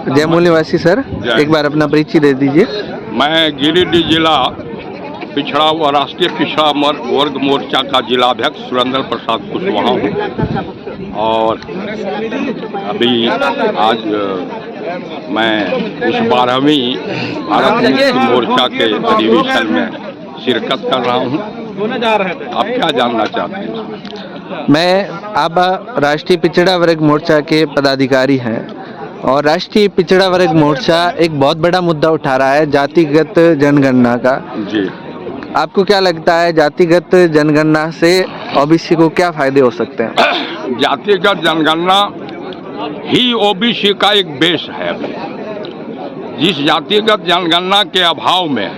जय मूल निवासी सर, एक बार अपना परिचय दे दीजिए। मैं गिरिडीह जिला पिछड़ा व राष्ट्रीय पिछड़ा वर्ग मोर्चा का जिलाध्यक्ष सुरेंद्र प्रसाद कुशवाहा हूँ और अभी आज मैं उस 12वीं भारत मुक्ति मोर्चा के अधिवेशन में शिरकत कर रहा हूँ। आप क्या जानना चाहते हैं? आप राष्ट्रीय पिछड़ा वर्ग मोर्चा के पदाधिकारी हैं और राष्ट्रीय पिछड़ा वर्ग मोर्चा एक बहुत बड़ा मुद्दा उठा रहा है, जातिगत जनगणना का। जी, आपको क्या लगता है जिजातिगत जनगणना से ओबीसी को क्या फायदे हो सकते हैं? जातिगत जनगणना ही ओबीसी का एक बेस है। अभी जिस जातिगत जनगणना के अभाव में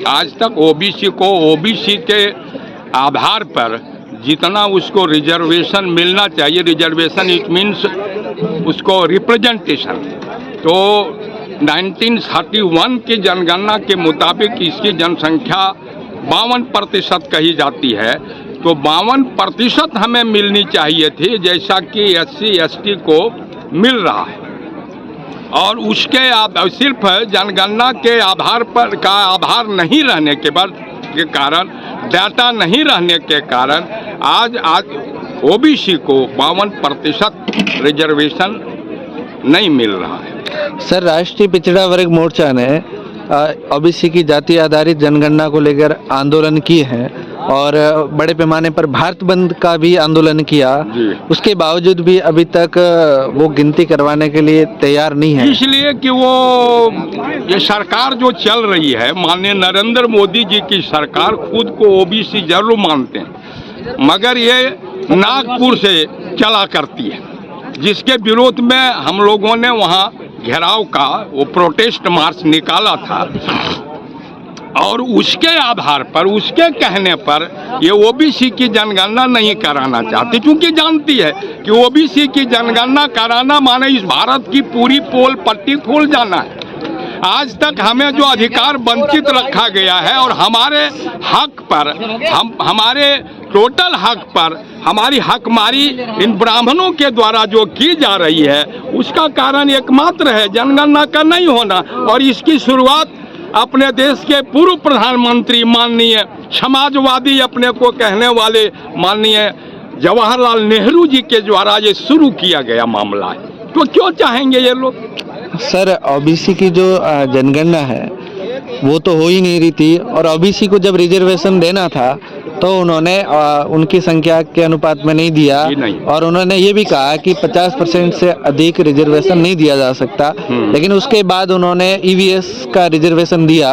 आज तक ओबीसी को ओबीसी के आधार पर जितना उसको रिजर्वेशन मिलना चाहिए, रिजर्वेशन इट मीन्स उसको रिप्रेजेंटेशन, तो 1931 की जनगणना के मुताबिक इसकी जनसंख्या 52% कही जाती है, तो 52% हमें मिलनी चाहिए थी, जैसा कि SC ST को मिल रहा है। और उसके सिर्फ जनगणना के आधार पर का आधार नहीं रहने के कारण, डाटा नहीं रहने के कारण आज ओबीसी को 52% रिजर्वेशन नहीं मिल रहा है। सर, राष्ट्रीय पिछड़ा वर्ग मोर्चा ने ओबीसी की जाति आधारित जनगणना को लेकर आंदोलन किए हैं और बड़े पैमाने पर भारत बंद का भी आंदोलन किया। उसके बावजूद भी अभी तक वो गिनती करवाने के लिए तैयार नहीं है, इसलिए कि ये सरकार जो चल रही है, माननीय नरेंद्र मोदी जी की सरकार खुद को ओबीसी जरूर मानते हैं, मगर ये नागपुर से चला करती है, जिसके विरोध में हम लोगों ने वहाँ घेराव का वो प्रोटेस्ट मार्च निकाला था और उसके आधार पर, उसके कहने पर ये ओबीसी की जनगणना नहीं कराना चाहती, क्योंकि जानती है कि ओबीसी की जनगणना कराना माने इस भारत की पूरी पोल पट्टी खोल जाना है। आज तक हमें जो अधिकार वंचित रखा गया है और हमारे हक पर, हमारे टोटल हक पर हमारी हकमारी इन ब्राह्मणों के द्वारा जो की जा रही है, उसका कारण एकमात्र है जनगणना का नहीं होना। और इसकी शुरुआत अपने देश के पूर्व प्रधानमंत्री माननीय समाजवादी अपने को कहने वाले माननीय जवाहरलाल नेहरू जी के द्वारा ये शुरू किया गया मामला है। तो क्यों चाहेंगे ये लोग? सर, ओबीसी की जो जनगणना है वो तो हो ही नहीं रही थी और ओबीसी को जब रिजर्वेशन देना था तो उन्होंने उनकी संख्या के अनुपात में नहीं दिया और उन्होंने ये भी कहा कि 50% से अधिक रिजर्वेशन नहीं दिया जा सकता। लेकिन उसके बाद उन्होंने EVS का रिजर्वेशन दिया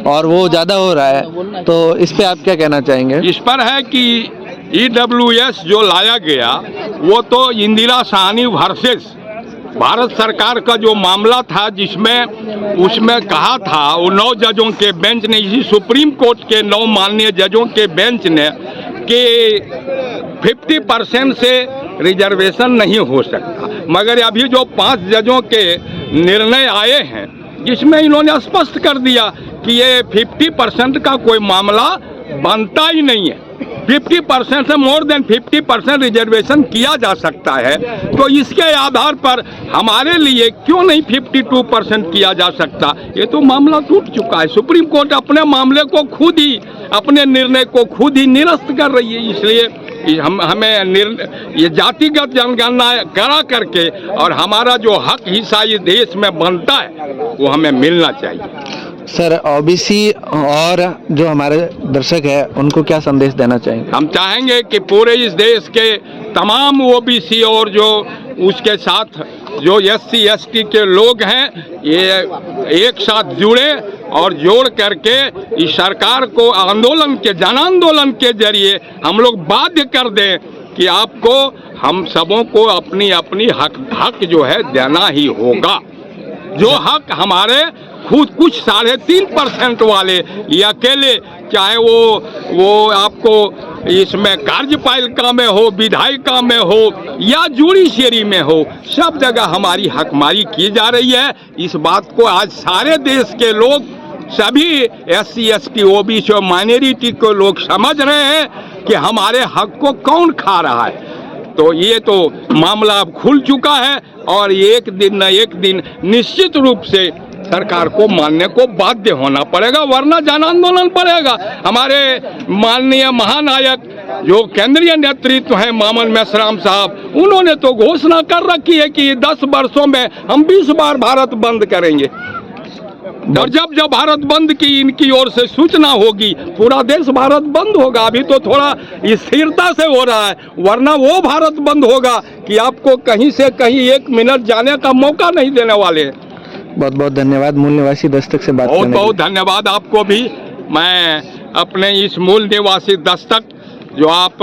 और वो ज़्यादा हो रहा है, तो इस पे आप क्या कहना चाहेंगे? इस पर है कि EWS जो लाया गया वो तो इंदिरा साहनी वर्सेस भारत सरकार का जो मामला था, जिसमें उसमें कहा था वो 9 जजों के बेंच ने, इसी सुप्रीम कोर्ट के 9 माननीय जजों के बेंच ने, कि 50% से रिजर्वेशन नहीं हो सकता। मगर अभी जो 5 जजों के निर्णय आए हैं, जिसमें इन्होंने स्पष्ट कर दिया कि ये 50% का कोई मामला बनता ही नहीं है। 50% से मोर देन 50% रिजर्वेशन किया जा सकता है, तो इसके आधार पर हमारे लिए क्यों नहीं 52% किया जा सकता? ये तो मामला टूट चुका है। सुप्रीम कोर्ट अपने मामले को खुद ही, अपने निर्णय को खुद ही निरस्त कर रही है। इसलिए हमें ये जातिगत जनगणना करा करके और हमारा जो हक हिस्सा इस देश में बनता है वो हमें मिलना चाहिए। सर, ओबीसी और जो हमारे दर्शक है उनको क्या संदेश देना चाहेंगे? हम चाहेंगे कि पूरे इस देश के तमाम ओबीसी और जो उसके साथ जो SC ST के लोग हैं, ये एक साथ जुड़े और जोड़ करके इस सरकार को आंदोलन के, जन आंदोलन के जरिए हम लोग बाध्य कर दें कि आपको, हम सबों को अपनी अपनी हक जो है देना ही होगा। जो हक हमारे खुद कुछ 3.5% वाले ये अकेले, चाहे वो आपको इसमें कार्यपालिका में हो, विधायिका में हो या जुडिशरी में हो, सब जगह हमारी हकमारी की जा रही है। इस बात को आज सारे देश के लोग, सभी SC ST OBC और माइनॉरिटी के लोग समझ रहे हैं कि हमारे हक को कौन खा रहा है। तो ये तो मामला अब खुल चुका है और एक दिन न एक दिन निश्चित रूप से सरकार को मानने को बाध्य होना पड़ेगा, वरना जन आंदोलन पड़ेगा। हमारे माननीय महानायक जो केंद्रीय नेतृत्व है मामन मेश्राम साहब, उन्होंने तो घोषणा कर रखी है कि 10 वर्षों में हम 20 बार भारत बंद करेंगे। और जब जब भारत बंद की इनकी ओर से सूचना होगी पूरा देश भारत बंद होगा। अभी तो थोड़ा स्थिरता से हो रहा है, वरना वो भारत बंद होगा कि आपको कहीं से कहीं 1 मिनट जाने का मौका नहीं देने वाले हैं। बहुत बहुत धन्यवाद मूल निवासी दस्तक से बात बहुत करने के बहुत धन्यवाद आपको भी। मैं अपने इस मूल निवासी दस्तक जो आप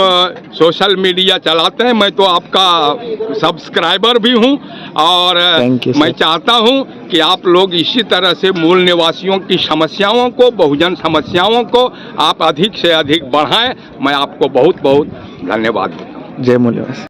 सोशल मीडिया चलाते हैं, मैं तो आपका सब्सक्राइबर भी हूं और Thank you, मैं sir. चाहता हूं कि आप लोग इसी तरह से मूल निवासियों की समस्याओं को, बहुजन समस्याओं को आप अधिक से अधिक बढ़ाएं। मैं आपको बहुत बहुत धन्यवाद देता हूं। जय मूल निवासी।